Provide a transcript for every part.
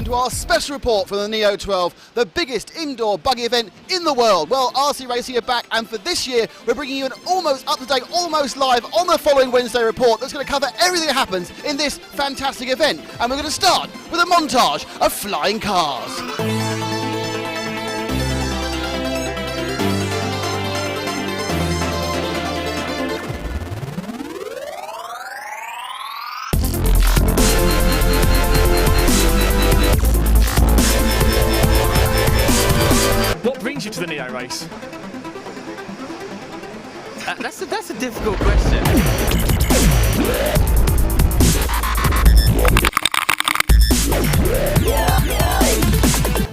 to our special report from the Neo 12, the biggest indoor buggy event in the world. Well, RC Racing are back, and for this year, we're bringing you an almost up-to-date, almost live, on the following Wednesday report that's going to cover everything that happens in this fantastic event. And we're going to start with a montage of flying cars. What brings you to the Neo race? That's a difficult question.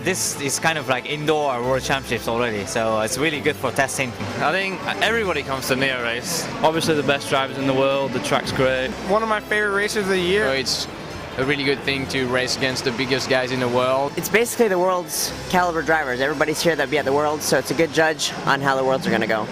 This is kind of like indoor world championships already, so it's really good for testing. I think everybody comes to Neo race. Obviously the best drivers in the world, the track's great. One of my favorite races of the year. So it's a really good thing to race against the biggest guys in the world. It's basically the world's caliber drivers. Everybody's here that'll be at the Worlds, so it's a good judge on how the Worlds are going to go.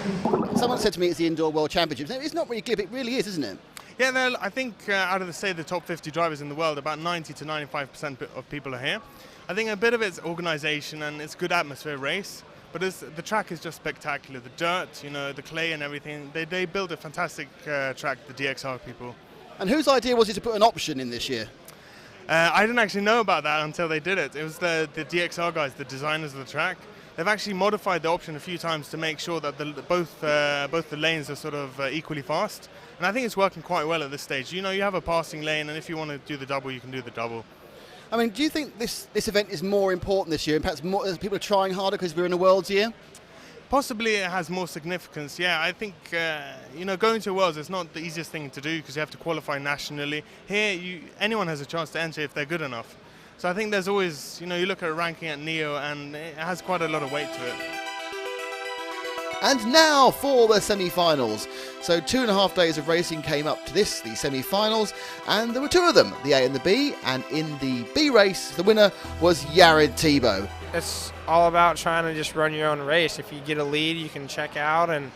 Someone said to me it's the Indoor World Championships. It's not really glib, it really is, isn't it? Yeah, I think out of the top 50 drivers in the world, about 90 to 95% of people are here. I think a bit of it's organisation and it's good atmosphere race, but the track is just spectacular. The dirt, you know, the clay and everything. They built a fantastic track, the DXR people. And whose idea was it to put an option in this year? I didn't actually know about that until they did it. It was the DXR guys, the designers of the track. They've actually modified the option a few times to make sure that both the lanes are sort of equally fast. And I think it's working quite well at this stage. You know, you have a passing lane, and if you want to do the double, you can do the double. I mean, do you think this event is more important this year, and perhaps more as people are trying harder because we're in a Worlds year? Possibly it has more significance, yeah. I think, you know, going to Worlds is not the easiest thing to do because you have to qualify nationally. Here, anyone has a chance to enter if they're good enough. So I think there's always, you know, you look at a ranking at Neo and it has quite a lot of weight to it. And now for the semi-finals. So 2.5 days of racing came up to this, the semi-finals, and there were two of them, the A and the B, and in the B race, the winner was TEBO. It's all about trying to just run your own race. If you get a lead, you can check out and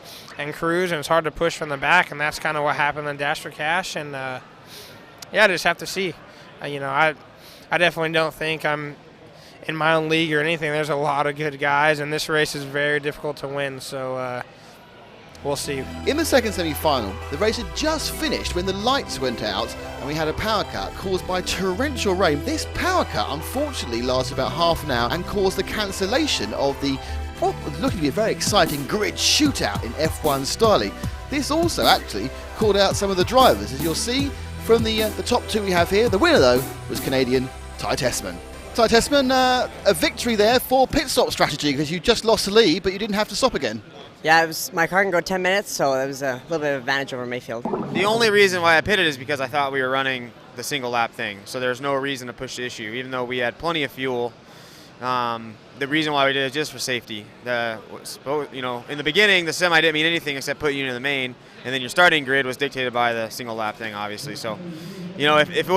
cruise, and it's hard to push from the back, and that's kind of what happened in Dash for Cash, and yeah, I just have to see. You know, I definitely don't think I'm in my own league or anything. There's a lot of good guys, and this race is very difficult to win, so we'll see. In the second semi-final, the race had just finished when the lights went out and we had a power cut caused by torrential rain. This power cut unfortunately lasted about half an hour and caused the cancellation of the what was looking to be a very exciting grid shootout in F1 style. This also actually called out some of the drivers, as you'll see from the top two we have here. The winner though was Canadian TESSMANN. TESSMANN, a victory there for pit stop strategy because you just lost the lead, but you didn't have to stop again. Yeah, my car can go 10 minutes, so it was a little bit of advantage over Maifield. The only reason why I pitted is because I thought we were running the single lap thing, so there's no reason to push the issue, even though we had plenty of fuel. The reason why we did it is just for safety. You know, in the beginning, the semi didn't mean anything except put you into the main, and then your starting grid was dictated by the single lap thing, obviously. So, you know, if we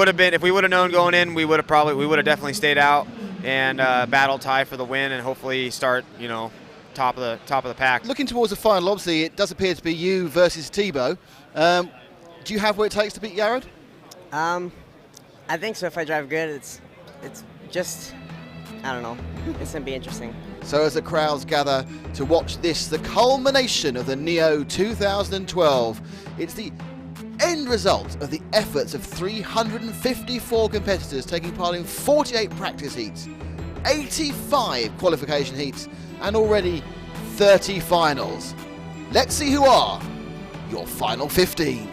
would have known going in, we would have definitely stayed out and battle tie for the win, and hopefully start, you know, top of the pack. Looking towards the final, obviously, it does appear to be you versus TEBO. Do you have what it takes to beat Jared? I think so. If I drive good, it's just, I don't know. It's going to be interesting. So as the crowds gather to watch this, the culmination of the Neo 2012, it's the end result of the efforts of 354 competitors taking part in 48 practice heats, 85 qualification heats, and already 30 finals. Let's see who are your final 15.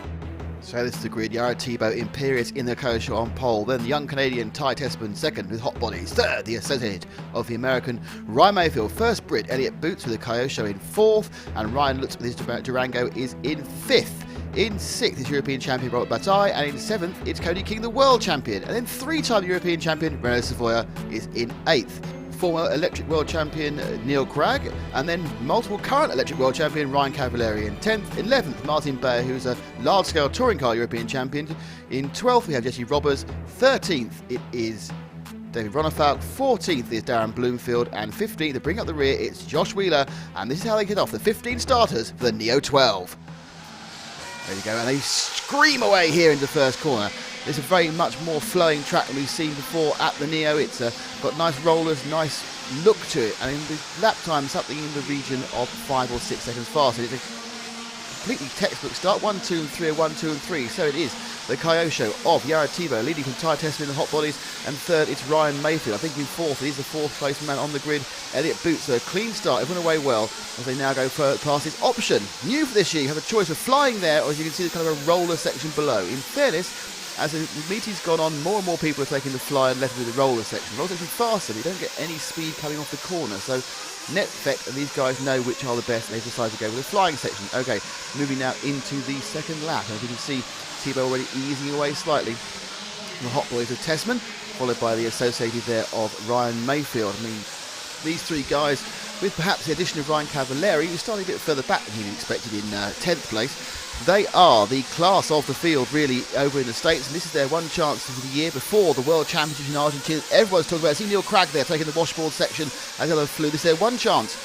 So this is the grid. Jared TEBO, Imperious in the Kosho on pole. Then the young Canadian TESSMANN second with hot bodies. Third, the associate of the American Ryan Maifield. First Brit, Elliott Boots with the Kyosho in fourth. And Ryan Lutz with his Durango is in fifth. In sixth is European champion Robert Bataille. And in seventh, it's Cody King, the world champion. And then three-time European champion Renaud Savoia is in eighth. Former electric world champion Neil Cragg, and then multiple current electric world champion Ryan Cavalieri in 10th. 11th, Martin Bayer, who's a large-scale touring car European champion. In 12th, we have Jesse Robbers. 13th, it is David Ronafalk. 14th is Darren Bloomfield. And 15th, to bring up the rear, it's Josh Wheeler. And this is how they get off the 15 starters for the Neo 12. There you go, and they scream away here into the first corner. It's a very much more flowing track than we've seen before at the Neo. It's got nice rollers, nice look to it, and in the lap time something in the region of 5 or 6 seconds faster. It's a completely textbook start, 1, 2 and 3, 1, 2 and 3. So it is the Kyosho of TEBO leading from TESSMANN in the hot bodies, and third it's Ryan Maifield. I think in fourth, he's the fourth place man on the grid. Elliott Boots, so a clean start, it went away well as they now go past his option. New for this year, you have a choice of flying there, or as you can see, there's kind of a roller section below. In fairness, as the meeting's gone on, more and more people are taking the fly and left with the roller section. The roller section faster, but you don't get any speed coming off the corner. So net effect, and these guys know which are the best, and they've decided to go with the flying section. Okay, moving now into the second lap. As you can see, TEBO already easing away slightly. The hot boys of TESSMANN, followed by the associated there of Ryan Maifield. I mean, these three guys, with perhaps the addition of Ryan Cavalieri, who's starting a bit further back than he expected in 10th place. They are the class of the field really over in the States, and this is their one chance for the year before the World Championship in Argentina. Everyone's talking about it. See Neil Cragg there taking the washboard section as they flew. This is their one chance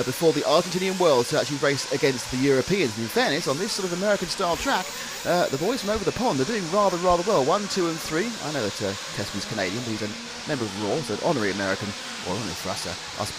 before the Argentinian Worlds to actually race against the Europeans. And in fairness, on this sort of American-style track, the boys from over the pond are doing rather well. 1, 2 and 3. I know that TESSMANN's Canadian, but he's a member of RAW, so an honorary American. Or only for us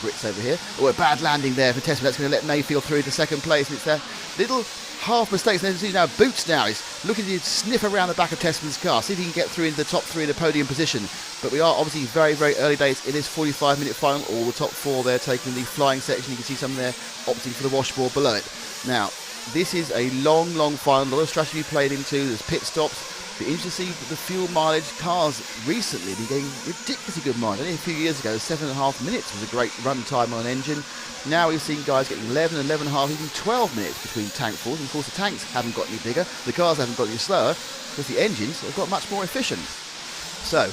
Brits over here. Oh, a bad landing there for TESSMANN. That's going to let Maifield through to second place. And it's that little half mistakes. And see now Boots now is looking to sniff around the back of TESSMANN's car, see if he can get through into the top 3 in the podium position. But we are obviously very early days in this 45-minute final. All the top 4 there taking the flying section. You can see some there opting for the washboard below it. Now, this is a long final. A lot of strategy played into. There's pit stops. Be interesting to see the fuel mileage. Cars recently been getting ridiculously good mileage. Only a few years ago, 7.5 minutes was a great run time on an engine. Now we've seen guys getting 11, 11.5, even 12 minutes between tank fulls. And of course the tanks haven't got any bigger, the cars haven't got any slower, because the engines have got much more efficient. So,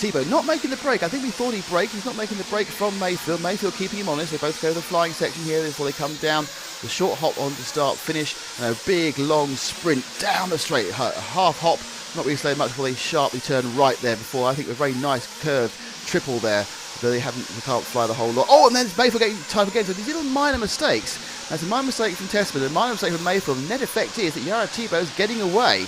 TEBO not making the break. I think we thought he'd break. He's not making the break from Maifield. Maifield keeping him honest. They both go to the flying section here before they come down. The short hop on to start finish, and a big long sprint down the straight. A half hop, not really slow much before they sharply turn right there before. I think a very nice curved triple there. Though they can't fly the whole lot. Oh, and then Maifield getting time again. So these little minor mistakes. That's a minor mistake from TESSMANN, a minor mistake from Maifield. The net effect is that TEBO's getting away.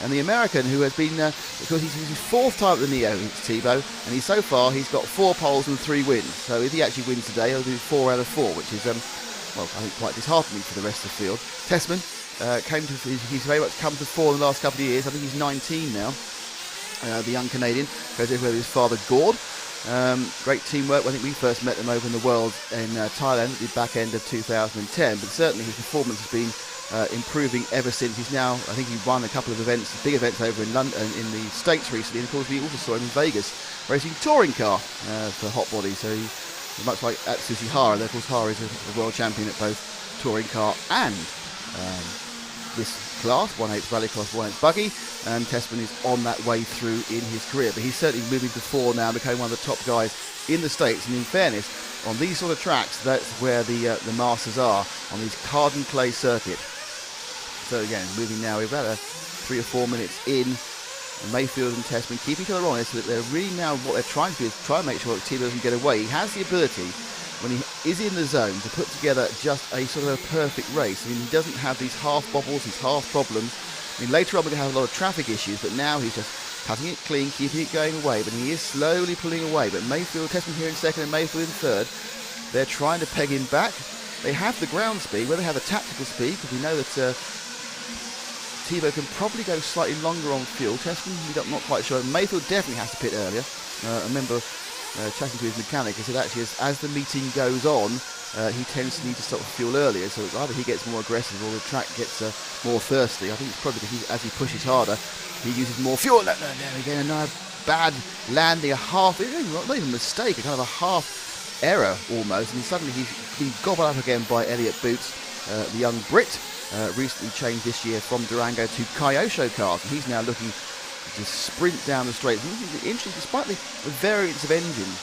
And the American, who has been, because he's his 4th time at the Neo, it's TEBO, and so far he's got 4 poles and 3 wins. So if he actually wins today, he'll do 4 out of 4, which is, well, I think quite disheartening for the rest of the field. TESSMANN he's very much come to 4 in the last couple of years. I think he's 19 now. The young Canadian goes over with his father Gord. Great teamwork. I think we first met them over in the World in Thailand at the back end of 2010, but certainly his performance has been improving ever since. He's now, I think he won a couple of events, big events over in London, in the States recently, and of course we also saw him in Vegas racing touring car for hot body. So he's much like Atsushi Hara. Of course Hara is a world champion at both touring car and this class, 1/8 rallycross, 1/8 buggy, and TESSMANN is on that way through in his career. But he's certainly moving to 4 now, becoming one of the top guys in the States. And in fairness, on these sort of tracks, that's where the masters are, on these carbon clay circuit. So again, moving now, we're about 3 or 4 minutes in. Maifield and TESSMANN keep each other honest, so that they're really now, what they're trying to do is try and make sure that TEBO doesn't get away. He has the ability, when he is in the zone, to put together just a sort of a perfect race. I mean, he doesn't have these half bobbles, these half problems. I mean, later on we're going to have a lot of traffic issues, but now he's just cutting it clean, keeping it going away. But he is slowly pulling away. But Maifield, TESSMANN here in second and Maifield in third. They're trying to peg him back. They have the ground speed, whether they have the tactical speed, because we know that TEBO can probably go slightly longer on fuel. TESSMANN, I'm not quite sure. Maifield definitely has to pit earlier. I remember chatting to his mechanic, he said actually as the meeting goes on, he tends to need to stop fuel earlier, so it's either he gets more aggressive or the track gets more thirsty. I think it's probably because as he pushes harder, he uses more fuel. There we go, another bad landing, a half, not even a mistake, a kind of a half error almost, and suddenly he's been gobbled up again by Elliott Boots, the young Brit, recently changed this year from Durango to Kyosho cars, and he's now looking to sprint down the straight. Interesting, despite the variance of engines.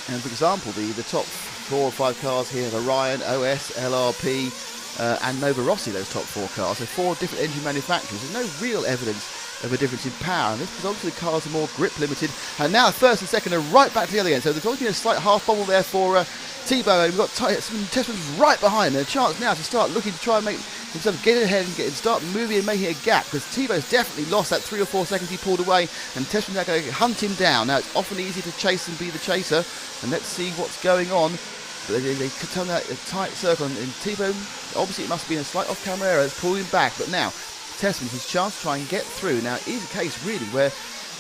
And for example, the top 4 or 5 cars here are Orion, OS, LRP, and Nova Rossi, those top 4 cars. So 4 different engine manufacturers. There's no real evidence of a difference in power. And this because obviously the cars are more grip limited. And now first and second are right back together again. So there's always been a slight half bubble there for TEBO, and we've got TESSMANN right behind. And a chance now to start looking to try and make himself get ahead and start moving and making a gap, because TEBO's definitely lost that 3 or 4 seconds he pulled away, and TESSMANN now going to hunt him down. Now it's often easy to chase and be the chaser, and let's see what's going on. But they turn that a tight circle, and TEBO, obviously it must have been a slight off-camera error that's pulling him back, but now TESSMANN, his chance to try and get through. Now it is a case really where,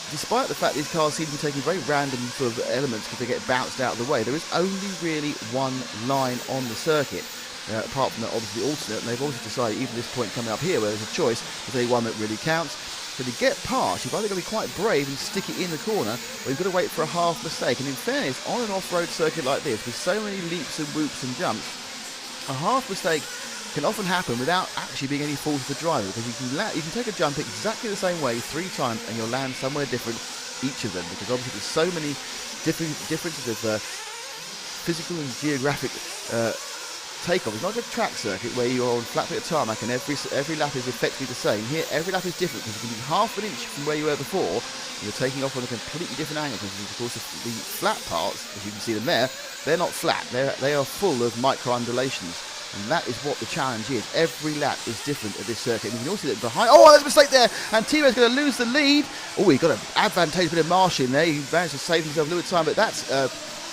despite the fact these cars seem to be taking very random sort of elements because they get bounced out of the way, there is only really one line on the circuit. Apart from that, obviously the alternate, and they've also decided, even this point coming up here where there's a choice, there's only one that really counts. So to get past, you've either got to be quite brave and stick it in the corner, or you've got to wait for a half mistake. And in fairness, on an off-road circuit like this, with so many leaps and whoops and jumps, a half mistake can often happen without actually being any fault of the driver, because you can take a jump exactly the same way 3 times and you'll land somewhere different each of them, because obviously there's so many differences of physical and geographic takeoff. It's not just a track circuit where you're on flat bit of tarmac and every lap is effectively the same. Here, every lap is different, because you can be half an inch from where you were before, and you're taking off on a completely different angle, because of course the flat parts, as you can see them there, they're not flat. They are full of micro undulations. And that is what the challenge is. Every lap is different at this circuit. And you can also see that behind. Oh, there's a mistake there. And TEBO's going to lose the lead. Oh, he got an advantageous bit of marshing there. He managed to save himself a little time, but that's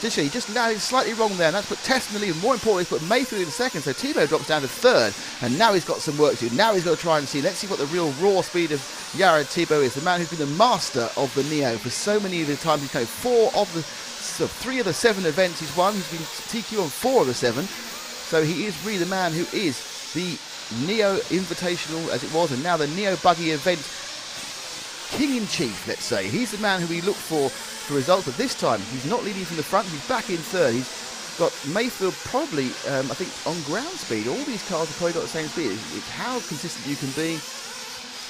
he just landed slightly wrong there, and that's put TESSMANN in the lead. And more importantly, it's put Maifield in second. So TEBO drops down to third, and now he's got some work to do. Now he's got to try and see. Let's see what the real raw speed of Jared TEBO is, the man who's been the master of the Neo for so many of the times. He's come 3 of the 7 events he's won. He's been TQ on 4 of the 7. So he is really the man who is the Neo Invitational, as it was, and now the Neo Buggy event king-in-chief, let's say. He's the man who we look for results, but this time he's not leading from the front. He's back in third. He's got Maifield probably, I think, on ground speed. All these cars have probably got the same speed. It's how consistent you can be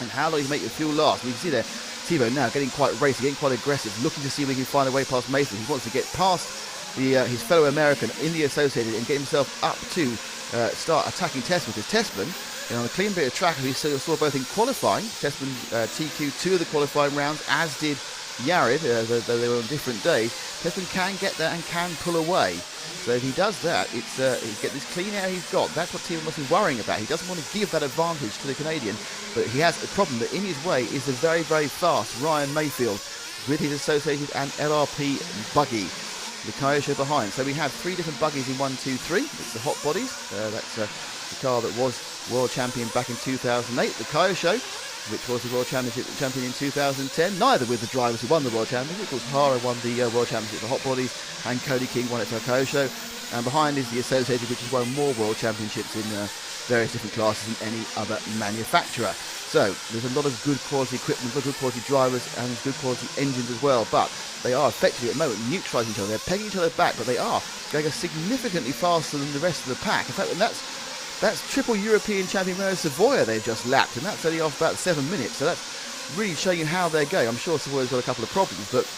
and how long you make your fuel last. And you can see there, TEBO now getting quite racy, getting quite aggressive, looking to see if he can find a way past Maifield. He wants to get past his fellow American in the Associated and get himself up to start attacking TESSMANN, because TESSMANN, on a clean bit of track, we saw both in qualifying. TESSMANN TQ 2 of the qualifying rounds, as did Jared, though they were on different days. TESSMANN can get there and can pull away. So if he does that, it's get this clean air he's got. That's what TEBO must be worrying about. He doesn't want to give that advantage to the Canadian, but he has a problem that in his way is the very, very fast Ryan Maifield with his Associated and LRP buggy. The Kyosho behind. So we have 3 different buggies in 1, 2, 3. It's the hot bodies. That's the car that was world champion back in 2008. The Kyosho, which was the world championship champion in 2010. Neither with the drivers who won the world championship. Of course, Hara won the world championship for hot bodies, and Cody King won it for Kyosho. And behind is the Associated, which has won more world championships in various different classes than any other manufacturer. So there's a lot of good quality equipment, a lot of good quality drivers, and good quality engines as well. But they are effectively at the moment neutralising each other. They're pegging each other back, but they are going significantly faster than the rest of the pack. In fact, and that's triple European champion Maro Savoia they've just lapped, and that's only off about 7 minutes. So that's really showing you how they're going. I'm sure Savoia's got a couple of problems, but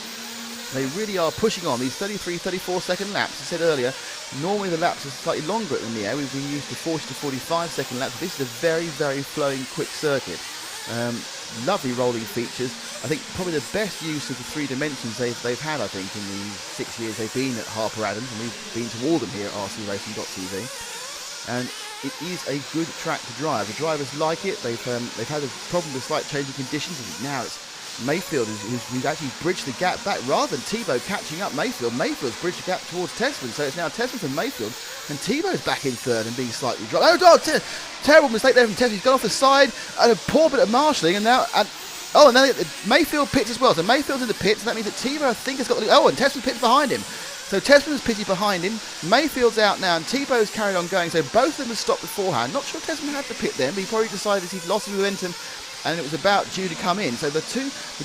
they really are pushing on. These 33, 34 second laps, I said earlier, normally the laps are slightly longer at the Neo. We've been used to 40 to 45 second laps. This is a very, very flowing, quick circuit. Lovely rolling features. I think probably the best use of the 3 dimensions they've had, I think, in the 6 years they've been at Harper Adams, and we've been to all of them here at rcracing.tv. And it is a good track to drive. The drivers like it. They've had a problem with slight changing conditions, and now it's Maifield who's actually bridged the gap back rather than TEBO catching up Maifield. Maifield's bridged the gap towards TESSMANN, so it's now TESSMANN from Maifield, and TEBO's back in third and being slightly dropped. Terrible mistake there from TESSMANN. He's gone off the side and a poor bit of marshalling, and now Maifield pits as well. So Maifield's in the pits, and that means that TEBO, I think, has got the and TESSMANN pits behind him. So TESSMANN's pitted behind him, Maifield's out now, and TEBO's carried on going. So both of them have stopped beforehand. Not sure if TESSMANN had to pit then, but he probably decided he'd lost his momentum, and it was about due to come in. So the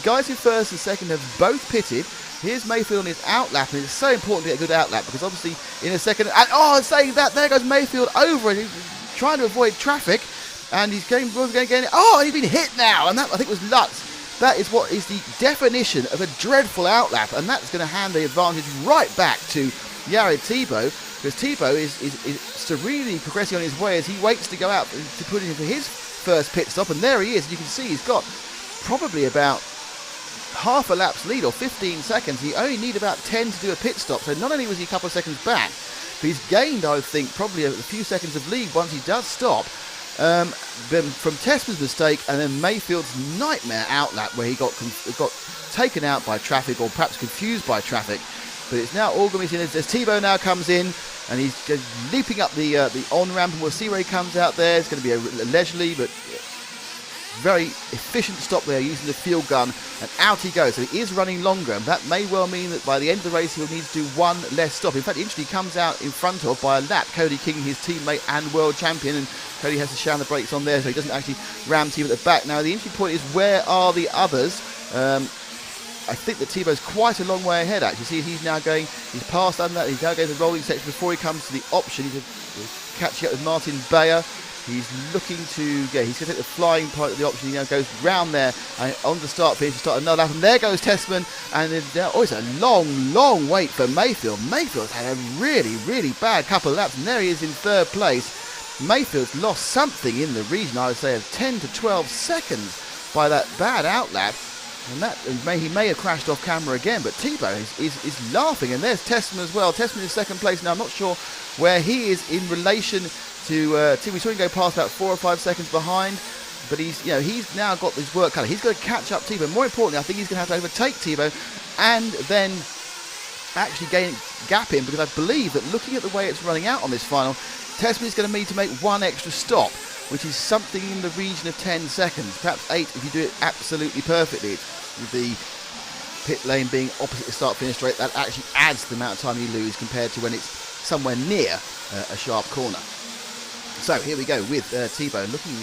guys who first and second have both pitted. Here's Maifield on his outlap, and it's so important to get a good outlap, because obviously in a second, and saying that, there goes Maifield over, and he's trying to avoid traffic, and he's going, and he's been hit now, and that I think was Lutz. That is what is the definition of a dreadful outlap, and that's going to hand the advantage right back to Jared TEBO, because TEBO is serenely progressing on his way as he waits to go out to put in for his first pit stop, and there he is. You can see he's got probably about half a lap's lead, or 15 seconds. He only need about 10 to do a pit stop. So not only was he a couple of seconds back, but he's gained, I think, probably a few seconds of lead once he does stop. Then from TESSMANN's mistake and then Maifield's nightmare outlap where he got taken out by traffic, or perhaps confused by traffic. But it's now all going to be seen as TEBO now comes in, and he's leaping up the on-ramp, and we'll see where he comes out there. It's going to be a leisurely but very efficient stop there using the fuel gun, and out he goes. So he is running longer, and that may well mean that by the end of the race he'll need to do one less stop. In fact, he comes out in front of, by a lap, Cody King, his teammate and world champion, and Cody has to shine the brakes on there so he doesn't actually ram TEBO at the back. Now the interesting point is, where are the others? I think that TEBO's quite a long way ahead, actually. See, he's passed under that, he's now going to the rolling section before he comes to the option. He's catching up with Martin Bayer. He's looking to, he's going to take the flying part of the option. He now goes round there and on the start finish to start another lap. And there goes TESSMANN. And it's a long wait for Maifield. Mayfield's had a really, really bad couple of laps. And there he is in third place. Mayfield's lost something in the region, I would say, of 10 to 12 seconds by that bad outlap. And he may have crashed off camera again, but TEBO is laughing. And there's TESSMANN as well. TESSMANN is second place. Now, I'm not sure where he is in relation to we saw him go past about 4 or 5 seconds behind, but he's now got his work cut out. He's got to catch up TEBO. More importantly, I think he's going to have to overtake TEBO and then actually gap him, because I believe that looking at the way it's running out on this final, TESSMANN is going to need to make one extra stop, which is something in the region of 10 seconds, perhaps 8 if you do it absolutely perfectly. With the pit lane being opposite the start-finish straight, that actually adds the amount of time you lose compared to when it's somewhere near a sharp corner. So here we go with TEBO looking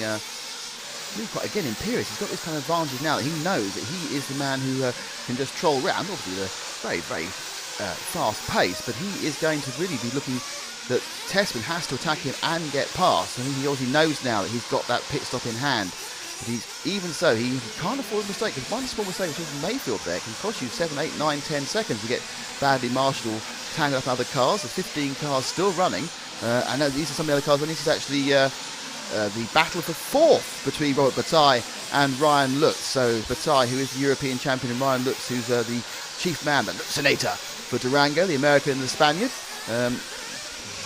quite, again, imperious. He's got this kind of advantage now that he knows that he is the man who can just troll around, obviously at a very, very fast pace, but he is going to really be looking that TESSMANN has to attack him and get past. I think he obviously knows now that he's got that pit stop in hand. But even so, he can't afford a mistake, because one small mistake which is Maifield there can cost you 7, 8, 9, 10 seconds to get badly marshalled, tangled up other cars. There's 15 cars still running. I know these are some of the other cars, but this is actually the battle for fourth between Robert Bataille and Ryan Lutz. So Bataille, who is the European champion, and Ryan Lutz, who's the chief man, the Lutzinator for Durango, the American and the Spaniard.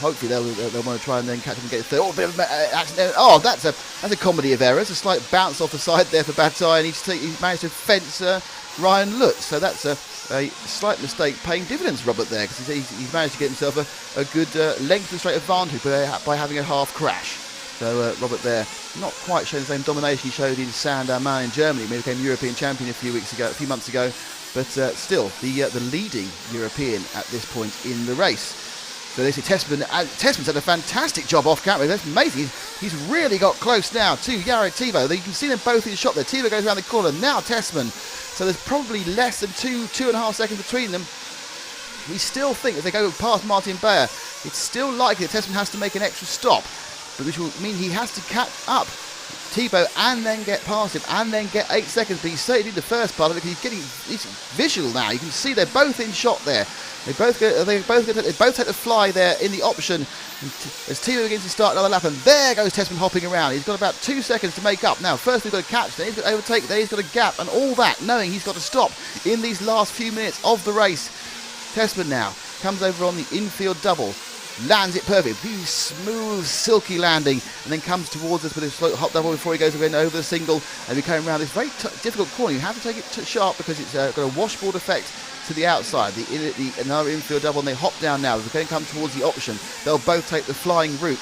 Hopefully they'll want to try and then catch him and get third. Oh, a bit of accident. Oh, that's a comedy of errors. A slight bounce off the side there for Bataille, and he managed to fence Ryan Lutz. So that's a slight mistake paying dividends, Robert, there, because he's managed to get himself a good length and straight advantage by having a half crash. So Robert there, not quite showing the same domination he showed in Saint-Domingue in Germany when he became European champion a few months ago. But still, the leading European at this point in the race. So they see TESSMANN's had a fantastic job off camera. That's amazing. He's really got close now to Jared TEBO. You can see them both in shot there. TEBO goes around the corner. Now TESSMANN. So there's probably less than 2.5 seconds between them. We still think as they go past Martin Bayer, it's still likely that TESSMANN has to make an extra stop, but which will mean he has to catch up TEBO and then get past him and then get 8 seconds. But he certainly did the first part of it, because he's visual now. You can see they're both in shot there. They both take the fly there in the option as TEBO begins to start another lap, and there goes TESSMANN hopping around. He's got about 2 seconds to make up. Now, first we've got to catch, then he's got to overtake, then he's got to gap, and all that, knowing he's got to stop in these last few minutes of the race. TESSMANN now comes over on the infield double, lands it perfect, really smooth, silky landing, and then comes towards us with a slow hop double before he goes again over the single, and we come around this very difficult corner. You have to take it sharp because it's got a washboard effect to the outside. Another infield double, and they hop down now. We're going to come towards the option. They'll both take the flying route.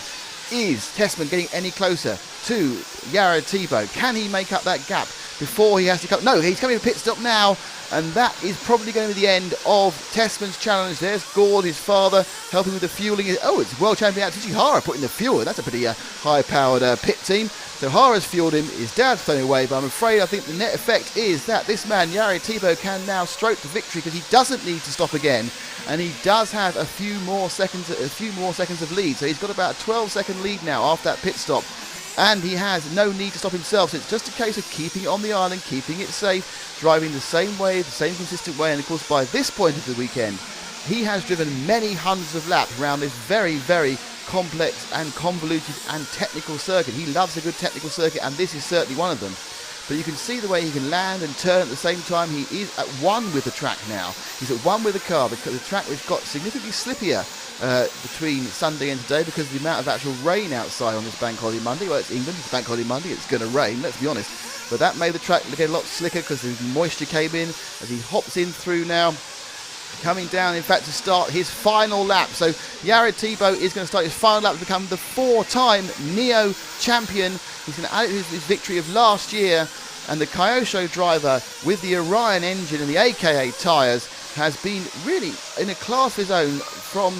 Is TESSMANN getting any closer to Jared TEBO? Can he make up that gap before he has to come? No, he's coming to pit stop now, and that is probably going to be the end of TESSMANN's challenge. There's Gord, his father, helping with the fueling. Oh, it's world champion Atsushi Hara putting the fuel in. That's a pretty high-powered pit team. So Hara's fueled him, his dad's thrown away, but I'm afraid I think the net effect is that this man, Jared TEBO, can now stroke to victory, because he doesn't need to stop again, and he does have a few more seconds of lead. So he's got about a 12-second lead now after that pit stop, and he has no need to stop himself. So it's just a case of keeping it on the island, keeping it safe, driving the same way, the same consistent way, and of course by this point of the weekend, he has driven many hundreds of laps around this very, very complex and convoluted and technical circuit. He loves a good technical circuit, and this is certainly one of them. but you can see the way he can land and turn at the same time. He is at one with the track now. He's at one with the car because the track has got significantly slippier between Sunday and today because of the amount of actual rain outside on this Bank Holiday Monday. Well, it's England, it's Bank Holiday Monday, it's going to rain, let's be honest. But that made the track look a lot slicker because the moisture came in as he hops in through now. Coming down, in fact, to start his final lap. So Jared TEBO is going to start his final lap to become the 4-time NEO champion. He's going to add it to his victory of last year. And the Kyosho driver with the Orion engine and the AKA tyres has been really in a class of his own from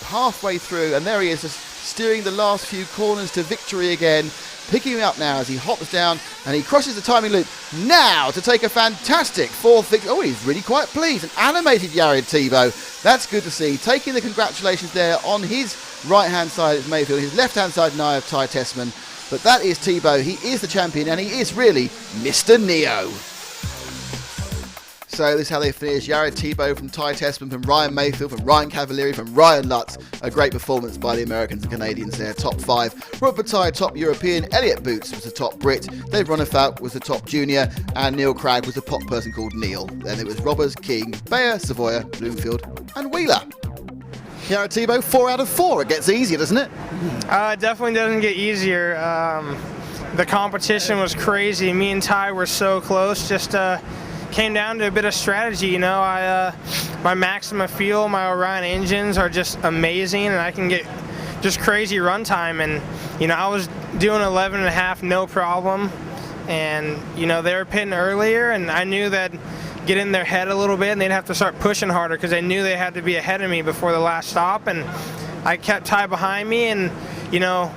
halfway through. And there he is, just steering the last few corners to victory again. Picking him up now as he hops down and he crosses the timing loop now to take a fantastic 4th victory. Oh, he's really quite pleased. An animated Jared TEBO. That's good to see. Taking the congratulations there on his right-hand side is Maifield, his left-hand side now of TESSMANN. But that is TEBO. He is the champion and he is really Mr. Neo. So this is how they finish. Jared TEBO from TESSMANN, from Ryan Maifield, from Ryan Cavalieri, from Ryan Lutz. A great performance by the Americans and Canadians there. Top 5. Robert Bataille, top European. Elliot Boots was the top Brit. Dave Ronefalk was the top junior. And Neil Cragg was the top person called Neil. Then it was Robbers, King, Bayer, Savoya, Bloomfield and Wheeler. Jared TEBO, 4 out of 4. It gets easier, doesn't it? It definitely doesn't get easier. The competition was crazy. Me and Ty were so close. Just came down to a bit of strategy. You know, my Maxima fuel, my Orion engines are just amazing, and I can get just crazy run time. And you know, I was doing 11.5 no problem, and you know, they were pitting earlier, and I knew that get in their head a little bit, and they'd have to start pushing harder because they knew they had to be ahead of me before the last stop. And I kept Ty behind me, and you know,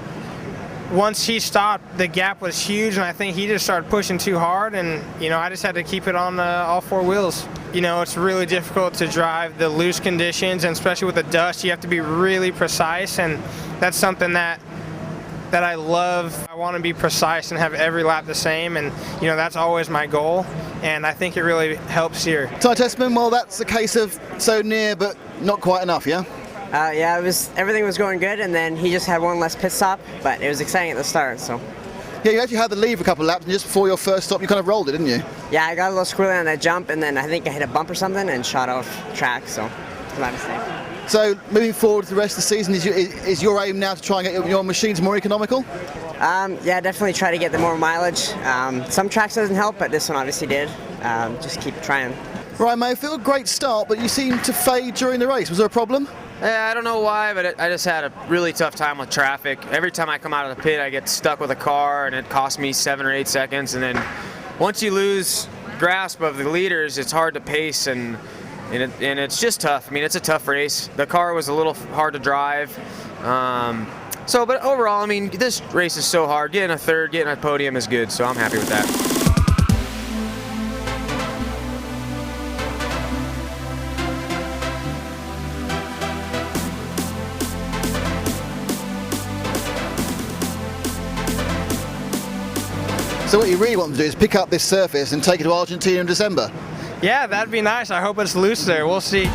once he stopped, the gap was huge, and I think he just started pushing too hard, and you know, I just had to keep it on all 4 wheels. You know, it's really difficult to drive the loose conditions, and especially with the dust, you have to be really precise, and that's something that I love. I want to be precise and have every lap the same, and you know, that's always my goal, and I think it really helps here. TESSMANN, well, that's a case of so near but not quite enough, yeah? Yeah, everything was going good, and then he just had one less pit stop, but it was exciting at the start, so. Yeah, you actually had the lead for a couple of laps, and just before your first stop, you kind of rolled it, didn't you? Yeah, I got a little squirrely on that jump, and then I think I hit a bump or something and shot off track, so it's my mistake. So, moving forward to the rest of the season, is your aim now to try and get your machines more economical? Yeah, definitely try to get the more mileage. Some tracks doesn't help, but this one obviously did. Just keep trying. Ryan Maifield, great start, but you seemed to fade during the race. Was there a problem? Yeah, I don't know why, but I just had a really tough time with traffic. Every time I come out of the pit, I get stuck with a car, and it costs me 7 or 8 seconds. And then once you lose grasp of the leaders, it's hard to pace, and it's just tough. I mean, it's a tough race. The car was a little hard to drive. But overall, I mean, this race is so hard. Getting a third, getting a podium is good, so I'm happy with that. So what you really want to do is pick up this surface and take it to Argentina in December? Yeah, that'd be nice. I hope it's loose there. We'll see.